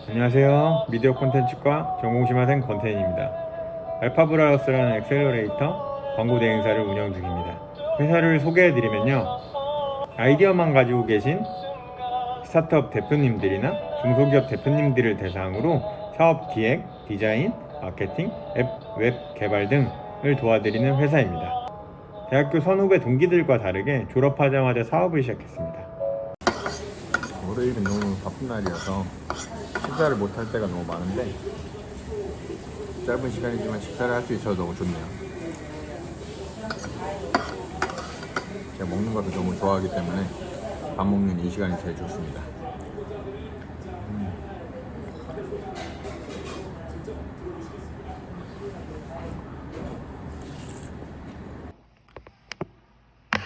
안녕하세요. 미디어 콘텐츠과 전공심화생 권태인입니다. 알파브라우스라는 엑셀러레이터 광고 대행사를 운영 중입니다. 회사를 소개해드리면요. 아이디어만 가지고 계신 스타트업 대표님들이나 중소기업 대표님들을 대상으로 사업 기획, 디자인, 마케팅, 앱, 웹 개발 등을 도와드리는 회사입니다. 대학교 선후배 동기들과 다르게 졸업하자마자 사업을 시작했습니다. 월요일은 너무 바쁜 날이어서 식사를 못할 때가 너무 많은데 짧은 시간이지만 식사를 할 수 있어서 너무 좋네요. 제가 먹는 것도 너무 좋아하기 때문에 밥 먹는 이 시간이 제일 좋습니다.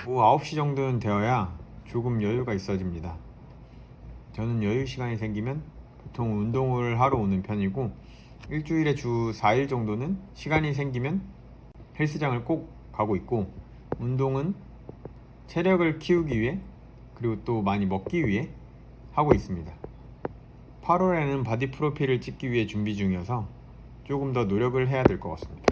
오후 9시 정도는 되어야 조금 여유가 있어집니다. 저는 여유 시간이 생기면 보통 운동을 하러 오는 편이고 일주일에 주 4일 정도는 시간이 생기면 헬스장을 꼭 가고 있고, 운동은 체력을 키우기 위해 그리고 또 많이 먹기 위해 하고 있습니다. 8월에는 바디 프로필을 찍기 위해 준비 중이어서 조금 더 노력을 해야 될 것 같습니다.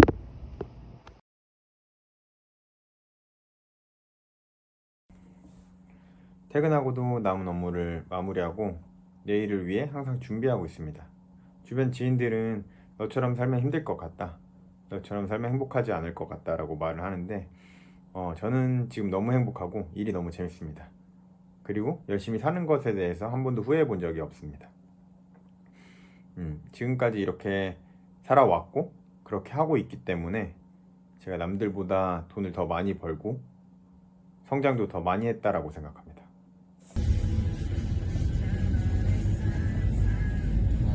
퇴근하고도 남은 업무를 마무리하고 내일을 위해 항상 준비하고 있습니다. 주변 지인들은 너처럼 살면 힘들 것 같다, 너처럼 살면 행복하지 않을 것 같다 라고 말을 하는데 저는 지금 너무 행복하고 일이 너무 재밌습니다. 그리고 열심히 사는 것에 대해서 한 번도 후회해 본 적이 없습니다. 지금까지 이렇게 살아왔고 그렇게 하고 있기 때문에 제가 남들보다 돈을 더 많이 벌고 성장도 더 많이 했다라고 생각합니다.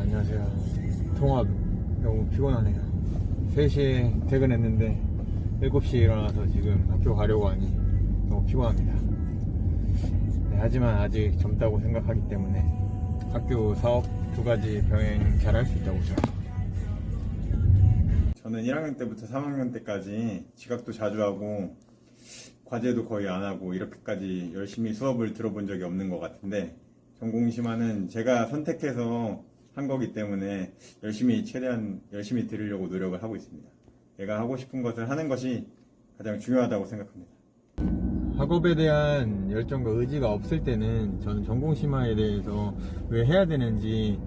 안녕하세요. 통화 너무 피곤하네요. 3시에 퇴근했는데 7시에 일어나서 지금 학교 가려고 하니 너무 피곤합니다. 네, 하지만 아직 젊다고 생각하기 때문에 학교, 사업 두 가지 병행 잘 할 수 있다고 생각합니다. 저는 1학년 때부터 3학년 때까지 지각도 자주 하고 과제도 거의 안 하고 이렇게까지 열심히 수업을 들어본 적이 없는 것 같은데, 전공심화는 제가 선택해서 한 거기 때문에 최대한 열심히 들으려고 노력을 하고 있습니다. 내가 하고 싶은 것을 하는 것이 가장 중요하다고 생각합니다. 학업에 대한 열정과 의지가 없을 때는 저는 전공심화에 대해서 왜 해야 되는지,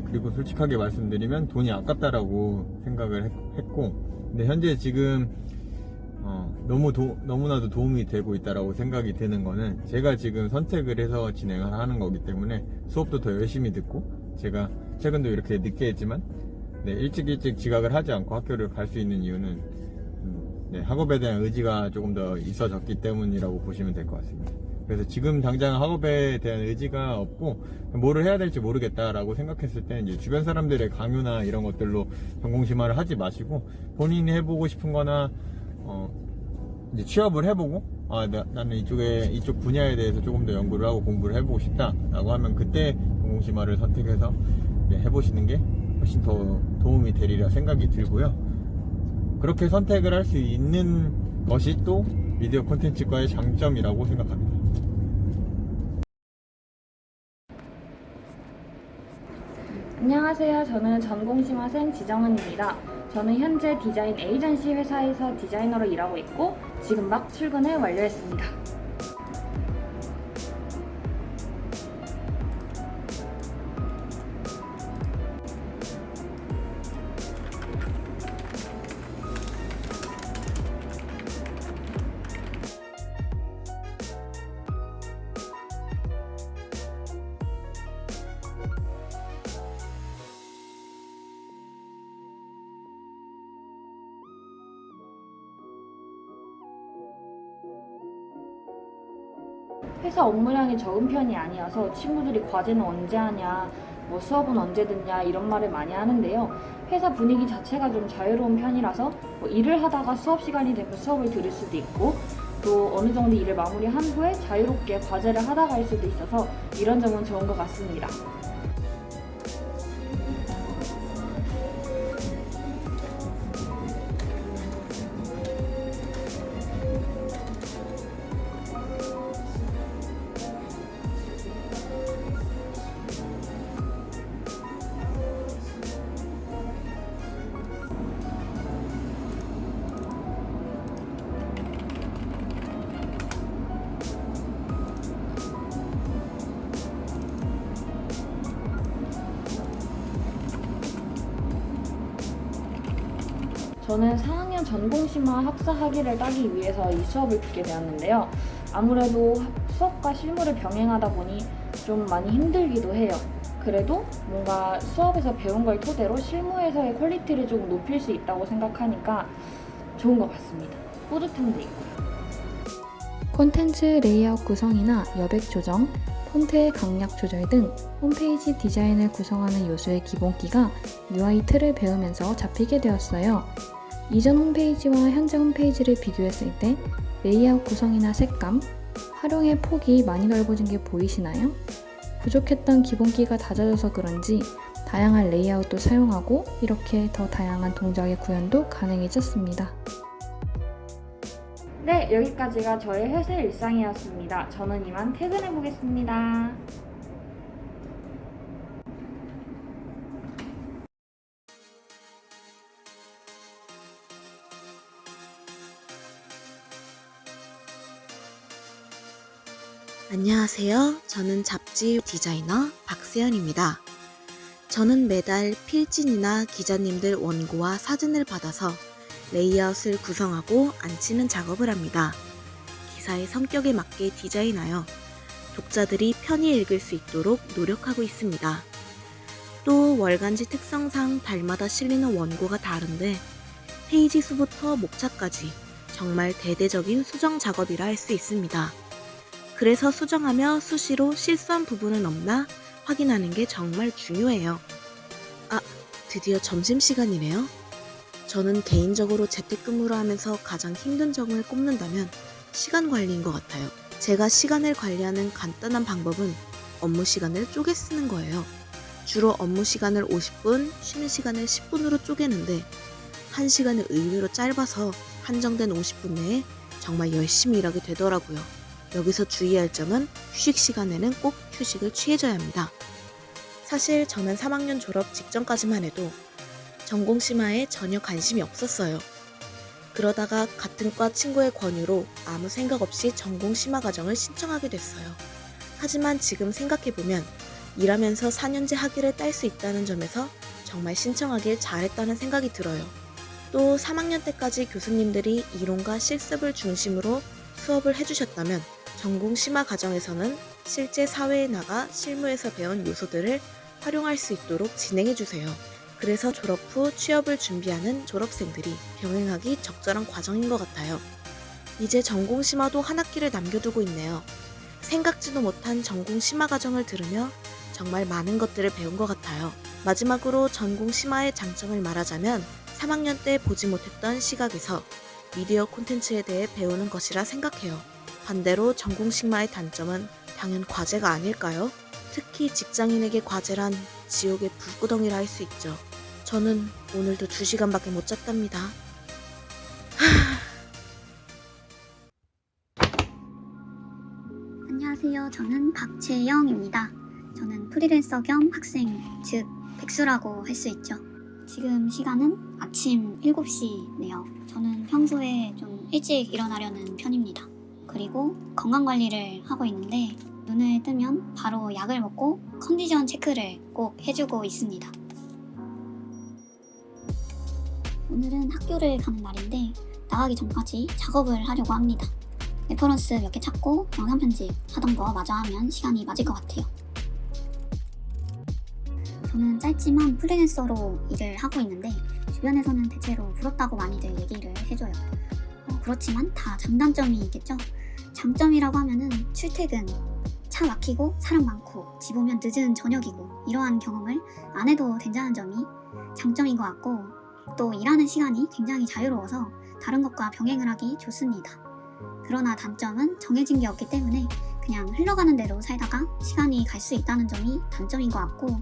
그리고 솔직하게 말씀드리면 돈이 아깝다라고 생각을 했고, 근데 현재 지금 너무나도 도움이 되고 있다라고 생각이 드는 거는, 제가 지금 선택을 해서 진행을 하는 거기 때문에 수업도 더 열심히 듣고, 제가 최근도 이렇게 늦게 했지만 일찍 지각을 하지 않고 학교를 갈 수 있는 이유는 학업에 대한 의지가 조금 더 있어졌기 때문이라고 보시면 될 것 같습니다. 그래서 지금 당장 학업에 대한 의지가 없고 뭐를 해야 될지 모르겠다라고 생각했을 때 이제 주변 사람들의 강요나 이런 것들로 전공심화를 하지 마시고, 본인이 해보고 싶은 거나 이제 취업을 해보고 나는 이쪽 분야에 대해서 조금 더 연구를 하고 공부를 해보고 싶다라고 하면 그때 전공심화를 선택해서 해보시는 게 훨씬 더 도움이 되리라 생각이 들고요. 그렇게 선택을 할 수 있는 것이 또 미디어 콘텐츠과의 장점이라고 생각합니다. 안녕하세요. 저는 전공심화생 지정은입니다. 저는 현재 디자인 에이전시 회사에서 디자이너로 일하고 있고 지금 막 출근을 완료했습니다. 회사 업무량이 적은 편이 아니어서 친구들이 과제는 언제 하냐, 뭐 수업은 언제 듣냐 이런 말을 많이 하는데요. 회사 분위기 자체가 좀 자유로운 편이라서 뭐 일을 하다가 수업 시간이 되면 수업을 들을 수도 있고, 또 어느 정도 일을 마무리한 후에 자유롭게 과제를 하다 갈 수도 있어서 이런 점은 좋은 것 같습니다. 저는 4학년 전공심화 학사 학위를 따기 위해서 이 수업을 듣게 되었는데요. 아무래도 수업과 실무를 병행하다 보니 좀 많이 힘들기도 해요. 그래도 뭔가 수업에서 배운 걸 토대로 실무에서의 퀄리티를 조금 높일 수 있다고 생각하니까 좋은 것 같습니다. 뿌듯함도 있고요. 콘텐츠 레이아웃 구성이나 여백 조정, 폰트의 강약 조절 등 홈페이지 디자인을 구성하는 요소의 기본기가 UI 틀을 배우면서 잡히게 되었어요. 이전 홈페이지와 현재 홈페이지를 비교했을 때 레이아웃 구성이나 색감, 활용의 폭이 많이 넓어진 게 보이시나요? 부족했던 기본기가 다져져서 그런지 다양한 레이아웃도 사용하고 이렇게 더 다양한 동작의 구현도 가능해졌습니다. 네, 여기까지가 저의 회사 일상이었습니다. 저는 이만 퇴근해 보겠습니다. 안녕하세요. 저는 잡지 디자이너 박세연입니다. 저는 매달 필진이나 기자님들 원고와 사진을 받아서 레이아웃을 구성하고 안치는 작업을 합니다. 기사의 성격에 맞게 디자인하여 독자들이 편히 읽을 수 있도록 노력하고 있습니다. 또 월간지 특성상 달마다 실리는 원고가 다른데 페이지 수부터 목차까지 정말 대대적인 수정 작업이라 할 수 있습니다. 그래서 수정하며 수시로 실수한 부분은 없나 확인하는 게 정말 중요해요. 아, 드디어 점심시간이네요. 저는 개인적으로 재택근무를 하면서 가장 힘든 점을 꼽는다면 시간 관리인 것 같아요. 제가 시간을 관리하는 간단한 방법은 업무 시간을 쪼개 쓰는 거예요. 주로 업무 시간을 50분, 쉬는 시간을 10분으로 쪼개는데 1시간은 의외로 짧아서 한정된 50분 내에 정말 열심히 일하게 되더라고요. 여기서 주의할 점은 휴식 시간에는 꼭 휴식을 취해줘야 합니다. 사실 저는 3학년 졸업 직전까지만 해도 전공심화에 전혀 관심이 없었어요. 그러다가 같은 과 친구의 권유로 아무 생각 없이 전공심화 과정을 신청하게 됐어요. 하지만 지금 생각해보면 일하면서 4년제 학위를 딸 수 있다는 점에서 정말 신청하길 잘했다는 생각이 들어요. 또 3학년 때까지 교수님들이 이론과 실습을 중심으로 수업을 해주셨다면 전공심화 과정에서는 실제 사회에 나가 실무에서 배운 요소들을 활용할 수 있도록 진행해주세요. 그래서 졸업 후 취업을 준비하는 졸업생들이 병행하기 적절한 과정인 것 같아요. 이제 전공심화도 한 학기를 남겨두고 있네요. 생각지도 못한 전공심화 과정을 들으며 정말 많은 것들을 배운 것 같아요. 마지막으로 전공심화의 장점을 말하자면 3학년 때 보지 못했던 시각에서 미디어 콘텐츠에 대해 배우는 것이라 생각해요. 반대로 전공심화의 단점은 당연 과제가 아닐까요? 특히 직장인에게 과제란 지옥의 불구덩이라 할 수 있죠. 저는 오늘도 2시간밖에 못 잤답니다. 안녕하세요. 저는 박채영입니다. 저는 프리랜서 겸 학생, 즉 백수라고 할 수 있죠. 지금 시간은 아침 7시네요. 저는 평소에 좀 일찍 일어나려는 편입니다. 그리고 건강관리를 하고 있는데 눈을 뜨면 바로 약을 먹고 컨디션 체크를 꼭 해주고 있습니다. 오늘은 학교를 가는 날인데 나가기 전까지 작업을 하려고 합니다. 레퍼런스 몇 개 찾고 영상 편집 하던 거 마저 하면 시간이 맞을 것 같아요. 저는 짧지만 프리랜서로 일을 하고 있는데 주변에서는 대체로 부럽다고 많이들 얘기를 해줘요. 그렇지만 다 장단점이 있겠죠? 장점이라고 하면은 출퇴근, 차 막히고 사람 많고 집 오면 늦은 저녁이고 이러한 경험을 안 해도 된다는 점이 장점인 것 같고 또 일하는 시간이 굉장히 자유로워서 다른 것과 병행을 하기 좋습니다. 그러나 단점은 정해진 게 없기 때문에 그냥 흘러가는 대로 살다가 시간이 갈 수 있다는 점이 단점인 것 같고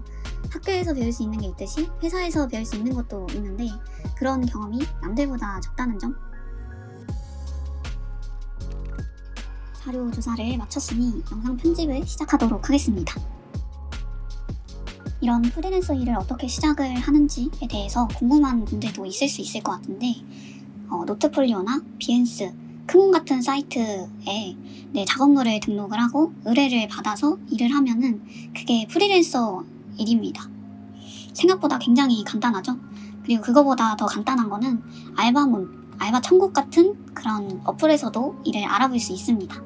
학교에서 배울 수 있는 게 있듯이 회사에서 배울 수 있는 것도 있는데 그런 경험이 남들보다 적다는 점. 자료 조사를 마쳤으니 영상 편집을 시작하도록 하겠습니다. 이런 프리랜서 일을 어떻게 시작을 하는지에 대해서 궁금한 분들도 있을 수 있을 것 같은데 노트폴리오나 비엔스, 크몬 같은 사이트에 내 작업물을 등록을 하고 의뢰를 받아서 일을 하면은 그게 프리랜서 일입니다. 생각보다 굉장히 간단하죠? 그리고 그거보다 더 간단한 거는 알바몬, 알바 천국 같은 그런 어플에서도 일을 알아볼 수 있습니다.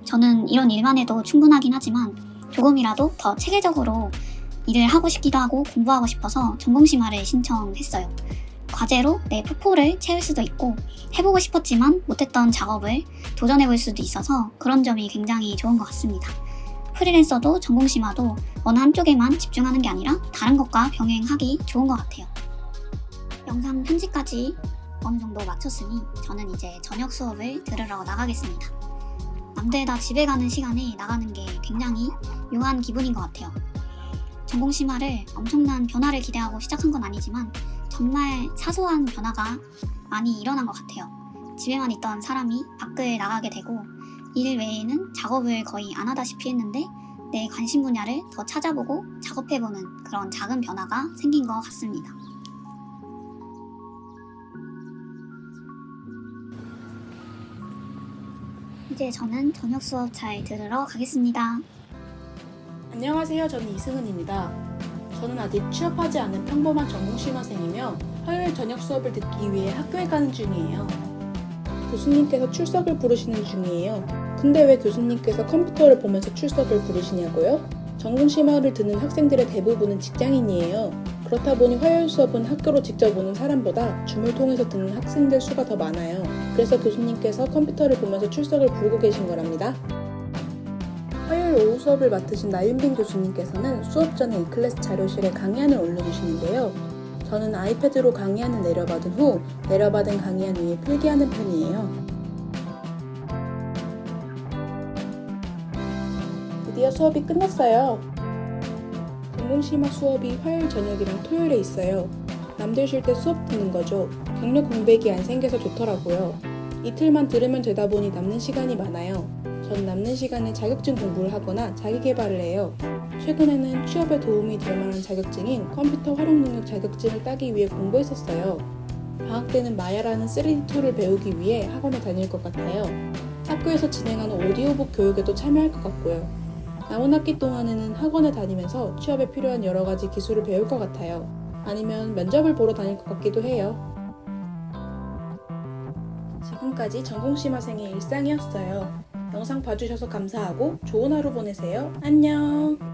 저는 이런 일만 해도 충분하긴 하지만 조금이라도 더 체계적으로 일을 하고 싶기도 하고 공부하고 싶어서 전공심화를 신청했어요. 과제로 내 푸포를 채울 수도 있고 해보고 싶었지만 못했던 작업을 도전해볼 수도 있어서 그런 점이 굉장히 좋은 것 같습니다. 프리랜서도 전공심화도 어느 한쪽에만 집중하는 게 아니라 다른 것과 병행하기 좋은 것 같아요. 영상 편집까지 어느 정도 마쳤으니 저는 이제 저녁 수업을 들으러 나가겠습니다. 남들 다 집에 가는 시간에 나가는 게 굉장히 묘한 기분인 것 같아요. 전공심화를 엄청난 변화를 기대하고 시작한 건 아니지만 정말 사소한 변화가 많이 일어난 것 같아요. 집에만 있던 사람이 밖을 나가게 되고 일 외에는 작업을 거의 안 하다시피 했는데 내 관심 분야를 더 찾아보고 작업해보는 그런 작은 변화가 생긴 것 같습니다. 이제 저는 저녁 수업 잘 들으러 가겠습니다. 안녕하세요. 저는 이승은입니다. 저는 아직 취업하지 않은 평범한 전공심화생이며 화요일 저녁 수업을 듣기 위해 학교에 가는 중이에요. 교수님께서 출석을 부르시는 중이에요. 근데 왜 교수님께서 컴퓨터를 보면서 출석을 부르시냐고요? 전공심화를 듣는 학생들의 대부분은 직장인이에요. 그렇다 보니 화요일 수업은 학교로 직접 오는 사람보다 줌을 통해서 듣는 학생들 수가 더 많아요. 그래서 교수님께서 컴퓨터를 보면서 출석을 부르고 계신 거랍니다. 화요일 오후 수업을 맡으신 나윤빈 교수님께서는 수업 전에 이클래스 자료실에 강의안을 올려주시는데요. 저는 아이패드로 강의안을 내려받은 후 내려받은 강의안 위에 필기하는 편이에요. 드디어 수업이 끝났어요. 전공심화 수업이 화요일 저녁이랑 토요일에 있어요. 남들 쉴 때 수업 듣는 거죠. 경력 공백이 안 생겨서 좋더라고요. 이틀만 들으면 되다 보니 남는 시간이 많아요. 전 남는 시간에 자격증 공부를 하거나 자기 개발을 해요. 최근에는 취업에 도움이 될 만한 자격증인 컴퓨터 활용 능력 자격증을 따기 위해 공부했었어요. 방학 때는 마야라는 3D 툴을 배우기 위해 학원에 다닐 것 같아요. 학교에서 진행하는 오디오북 교육에도 참여할 것 같고요. 남은 학기 동안에는 학원에 다니면서 취업에 필요한 여러 가지 기술을 배울 것 같아요. 아니면 면접을 보러 다닐 것 같기도 해요. 지금까지 전공심화생의 일상이었어요. 영상 봐주셔서 감사하고 좋은 하루 보내세요. 안녕!